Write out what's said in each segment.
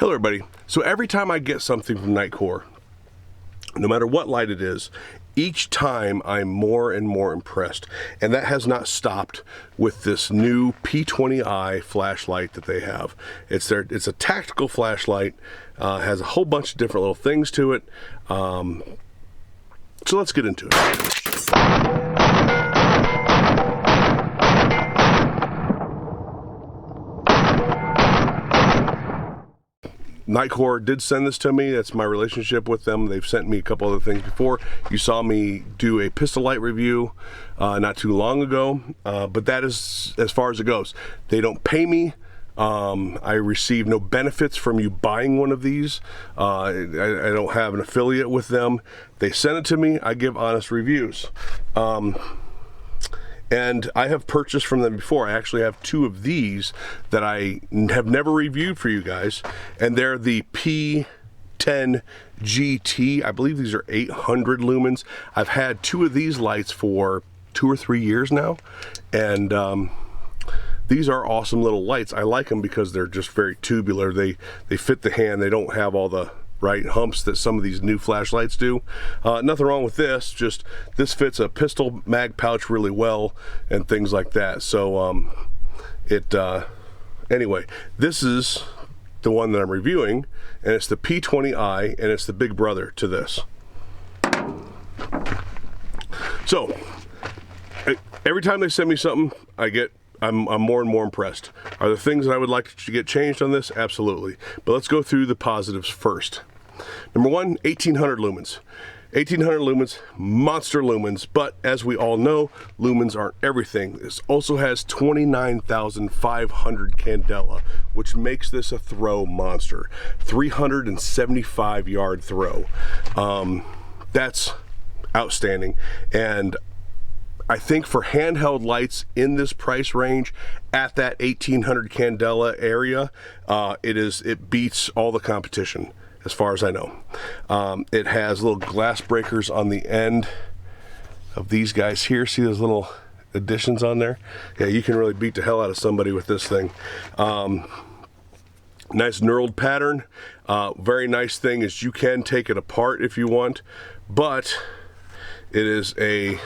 Hello everybody. So every time I get something from Nitecore, no matter what light it is, each time I'm more and more impressed. And that has not stopped with this new P20i flashlight that they have. It's a tactical flashlight, has a whole bunch of different little things to it. So let's get into it. Nitecore did send this to me. That's my relationship with them. They've sent me a couple other things before. You saw me do a pistol light review not too long ago, but that is as far as it goes. They don't pay me. I receive no benefits from you buying one of these. I don't have an affiliate with them. They send it to me. I give honest reviews. And I have purchased from them before. I actually have two of these that I have never reviewed for you guys. And they're the P10 GT. I believe these are 800 lumens. I've had two of these lights for 2 or 3 years now. And these are awesome little lights. I like them because they're just very tubular. They fit the hand. They don't have all the humps that some of these new flashlights do. Nothing wrong with this, just this fits a pistol mag pouch really well and things like that. So anyway, this is the one that I'm reviewing, and it's the P20i, and it's the big brother to this. So every time they send me something, I'm more and more impressed. Are there things that I would like to get changed on this? Absolutely. But let's go through the positives first. Number one, 1800 lumens. 1800 lumens, monster lumens, but as we all know, lumens aren't everything. This also has 29,500 candela, which makes this a throw monster. 375 yard throw. That's outstanding. And I think for handheld lights in this price range at that 1800 candela area, it beats all the competition as far as I know. It has little glass breakers on the end of these guys here. See those little additions on there? Yeah, you can really beat the hell out of somebody with this thing. Nice knurled pattern. Very nice thing is you can take it apart if you want, but it is a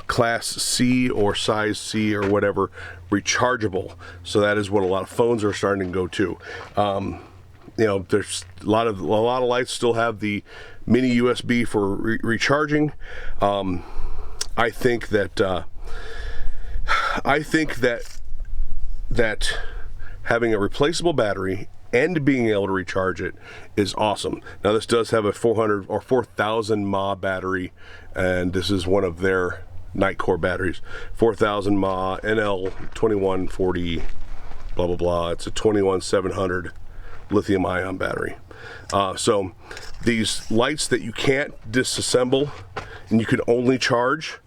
Class C or size C or whatever, rechargeable. So that is what a lot of phones are starting to go to. You know, there's a lot of lights still have the mini USB for recharging. I think that having a replaceable battery and being able to recharge it is awesome. Now this does have a 400 or 4000 mAh battery, and this is one of their Nitecore batteries, 4000 mAh, NL 2140, blah blah blah. It's a 21700 lithium ion battery. So these lights that you can't disassemble and you can only charge,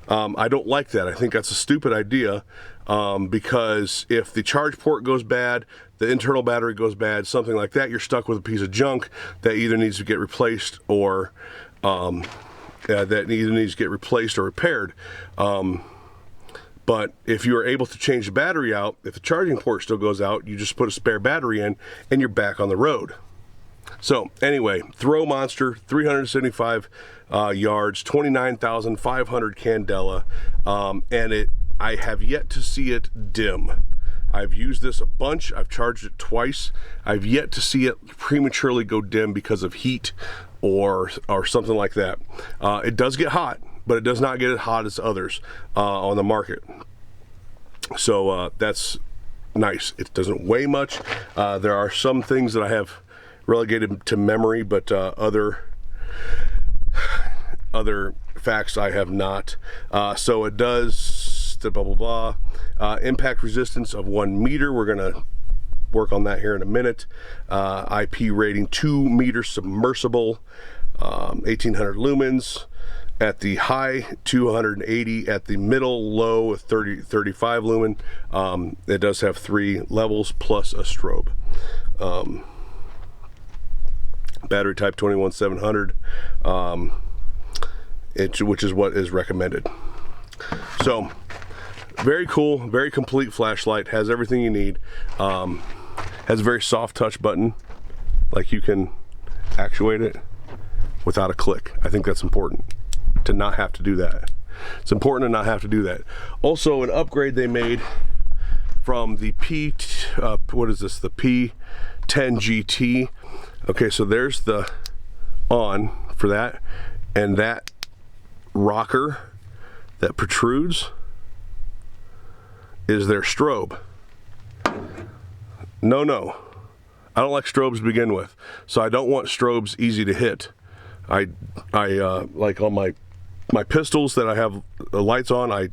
I don't like that. I think that's a stupid idea, because if the charge port goes bad, the internal battery goes bad, something like that, you're stuck with a piece of junk that either needs to get replaced or repaired. But if you are able to change the battery out, if the charging port still goes out, you just put a spare battery in and you're back on the road. So anyway, throw monster, 375 yards, 29,500 candela, and I have yet to see it dim. I've used this a bunch. I've charged it twice. I've yet to see it prematurely go dim because of heat or something like that. It does get hot, but it does not get as hot as others on the market. So that's nice. It doesn't weigh much. There are some things that I have relegated to memory, but other facts I have not. So it does blah blah blah. Impact resistance of 1 meter. We're gonna work on that here in a minute. IP rating 2 meter submersible, 1800 lumens. At the high, 280. At the middle, low, 35 lumen. It does have 3 levels plus a strobe. Battery type 21700, which is what is recommended. So very cool, very complete flashlight, has everything you need. Has a very soft touch button, like you can actuate it without a click. I think that's important, to not have to do that. It's important to not have to do that. Also, an upgrade they made from the what is this? The P10 GT. Okay, so there's the on for that, and that rocker that protrudes is their strobe. No, I don't like strobes to begin with, so I don't want strobes easy to hit. I like on my pistols that I have the lights on, I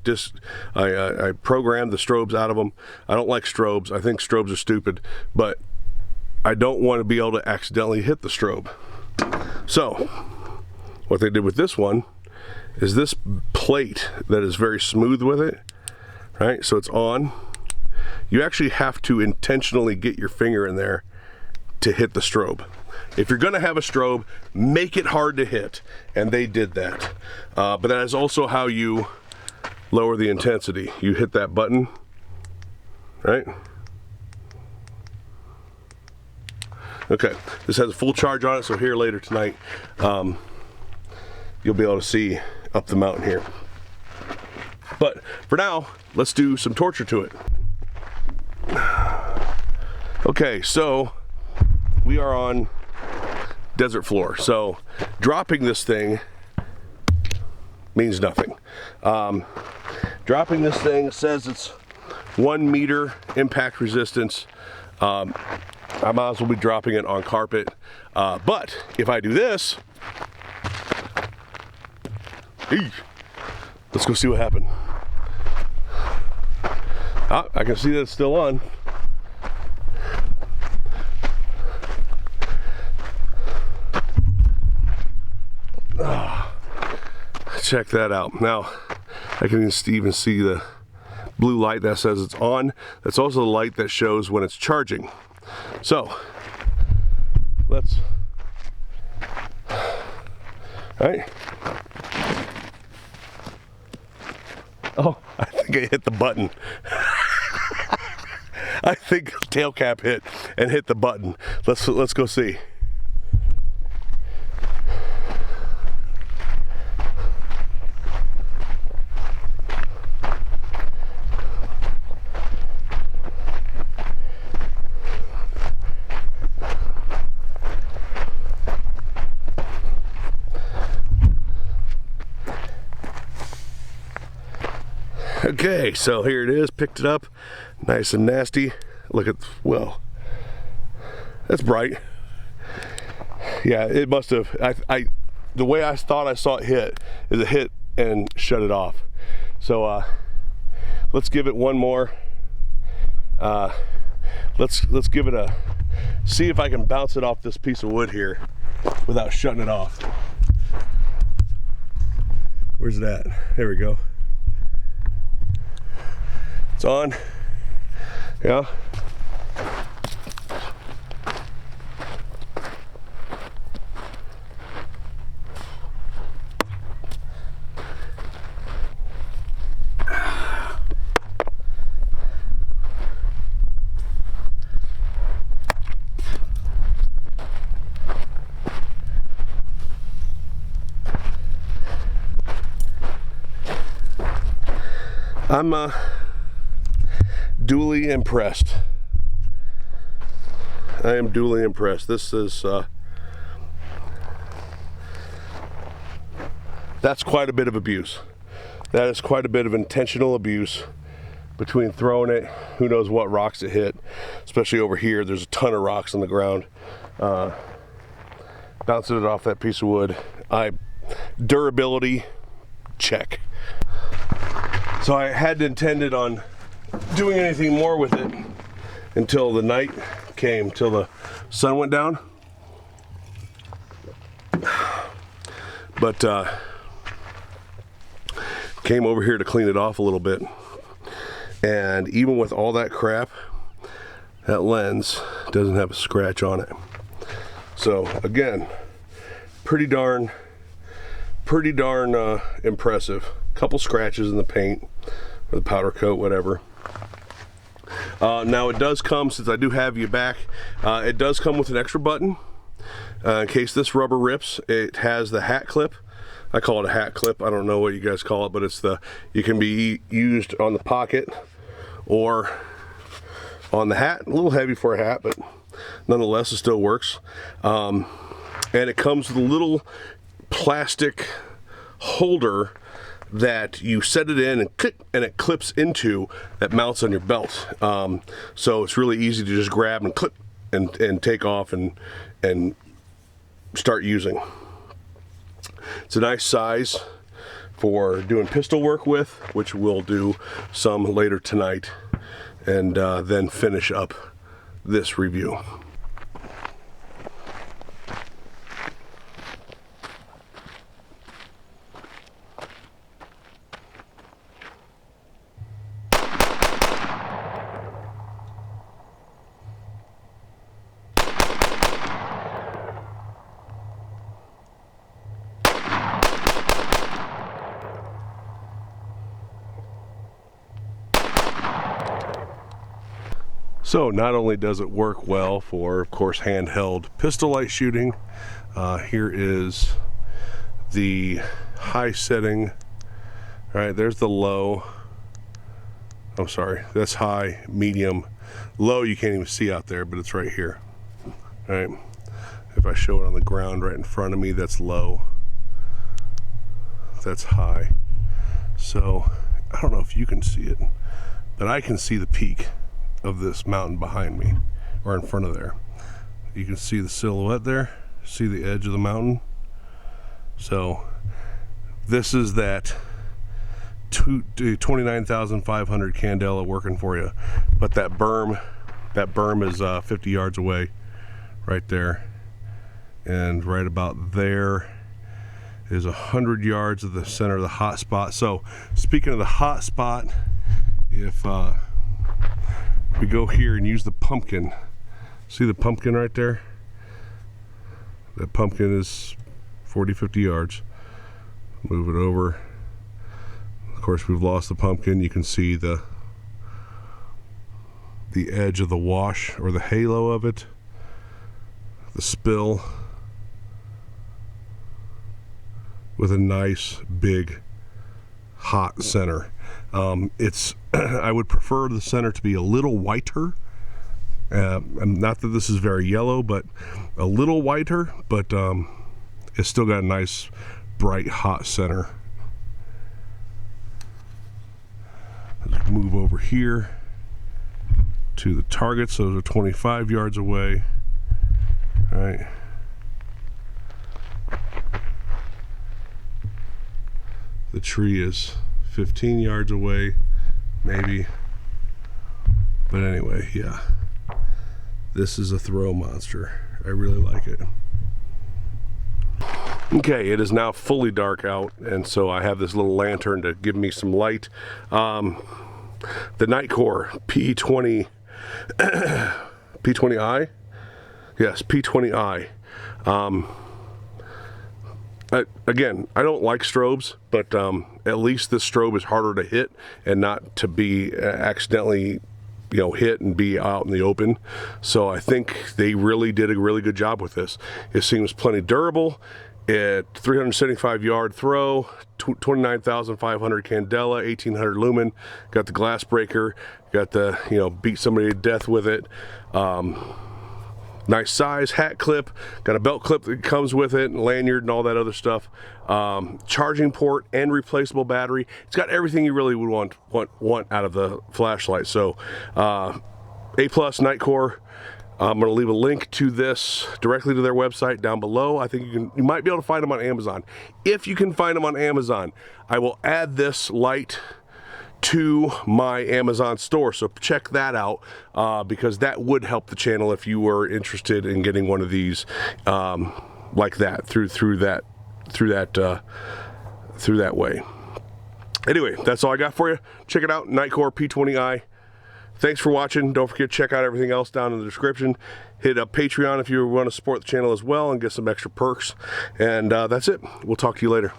program the strobes out of them. I don't like strobes. I think strobes are stupid, but I don't want to be able to accidentally hit the strobe. So what they did with this one is this plate that is very smooth with it, right? So it's on. You actually have to intentionally get your finger in there to hit the strobe. If you're gonna have a strobe, make it hard to hit, and they did that. But that is also how you lower the intensity. You hit that button, right? Okay, this has a full charge on it, so here later tonight, you'll be able to see up the mountain here. But for now, let's do some torture to it. Okay, so we are on desert floor, so dropping this thing means nothing. Dropping this thing says it's 1 meter impact resistance. I might as well be dropping it on carpet, but if I do this, let's go see what happened. I can see that it's still on. Check that out. Now I can even see the blue light that says it's on. That's also the light that shows when it's charging. So let's, all right. Oh, I think I hit the button. I think tail cap hit and hit the button. Let's go see. Okay, so here it is, picked it up, nice and nasty. Look at, well, that's bright. Yeah, it must have, the way I thought I saw it hit is it hit and shut it off. So let's give it one more. Let's give it a, see if I can bounce it off this piece of wood here without shutting it off. Where's it at? There we go. It's on. Yeah. I'm duly impressed. I am duly impressed. This is that's quite a bit of abuse. That is quite a bit of intentional abuse between throwing it, who knows what rocks it hit, especially over here. There's a ton of rocks on the ground. Bouncing it off that piece of wood. Durability, check. So I hadn't intended on doing anything more with it until the night came, till the sun went down. But came over here to clean it off a little bit, and even with all that crap, that lens doesn't have a scratch on it. So again, pretty darn impressive. Couple scratches in the paint or the powder coat, whatever. Now it does come, since I do have you back, it does come with an extra button in case this rubber rips. It has the hat clip. I call it a hat clip. I don't know what you guys call it, but it's you can be used on the pocket or on the hat. A little heavy for a hat, but nonetheless it still works. And it comes with a little plastic holder that you set it in and click, and it clips into, that mounts on your belt. So it's really easy to just grab and clip and take off and start using. It's a nice size for doing pistol work with, which we'll do some later tonight, and then finish up this review. So not only does it work well for, of course, handheld pistol light shooting, here is the high setting. All right, there's the low. I'm sorry, that's high, medium. Low you can't even see out there, but it's right here. All right, if I show it on the ground right in front of me, that's low. That's high. So I don't know if you can see it, but I can see the peak of this mountain behind me, or in front of there. You can see the silhouette there, see the edge of the mountain. So this is that 29,500 candela working for you. But that berm is 50 yards away, right there. And right about there is 100 yards of the center of the hot spot. So speaking of the hot spot, if we go here and use the pumpkin, see the pumpkin right there? That pumpkin is 40-50 yards. Move it over. Of course, we've lost the pumpkin. You can see the edge of the wash, or the halo of it, the spill, with a nice big hot center. It's I would prefer the center to be a little whiter. Not that this is very yellow, but a little whiter, but it's still got a nice bright hot center. Let's move over here to the targets. Those are 25 yards away. All right. The tree is 15 yards away, maybe. But anyway, yeah. This is a throw monster. I really like it. Okay, it is now fully dark out, and so I have this little lantern to give me some light. The Nitecore P20i? Yes, P20i. Again, I don't like strobes, but at least this strobe is harder to hit and not to be accidentally, hit and be out in the open. So I think they really did a really good job with this. It seems plenty durable. At 375 yard throw, 29,500 candela, 1,800 lumen. Got the glass breaker. Got the beat somebody to death with it. Nice size, hat clip, got a belt clip that comes with it, and lanyard and all that other stuff. Charging port and replaceable battery. It's got everything you really would want out of the flashlight. So A+ Nitecore. I'm going to leave a link to this directly to their website down below. I think you might be able to find them on Amazon. If you can find them on Amazon, I will add this light to my Amazon store, so check that out, because that would help the channel if you were interested in getting one of these like that through that way. Anyway, that's all I got for you. Check it out, Nitecore P20i. Thanks for watching. Don't forget to check out everything else down in the description. Hit up Patreon if you want to support the channel as well and get some extra perks. And that's it. We'll talk to you later.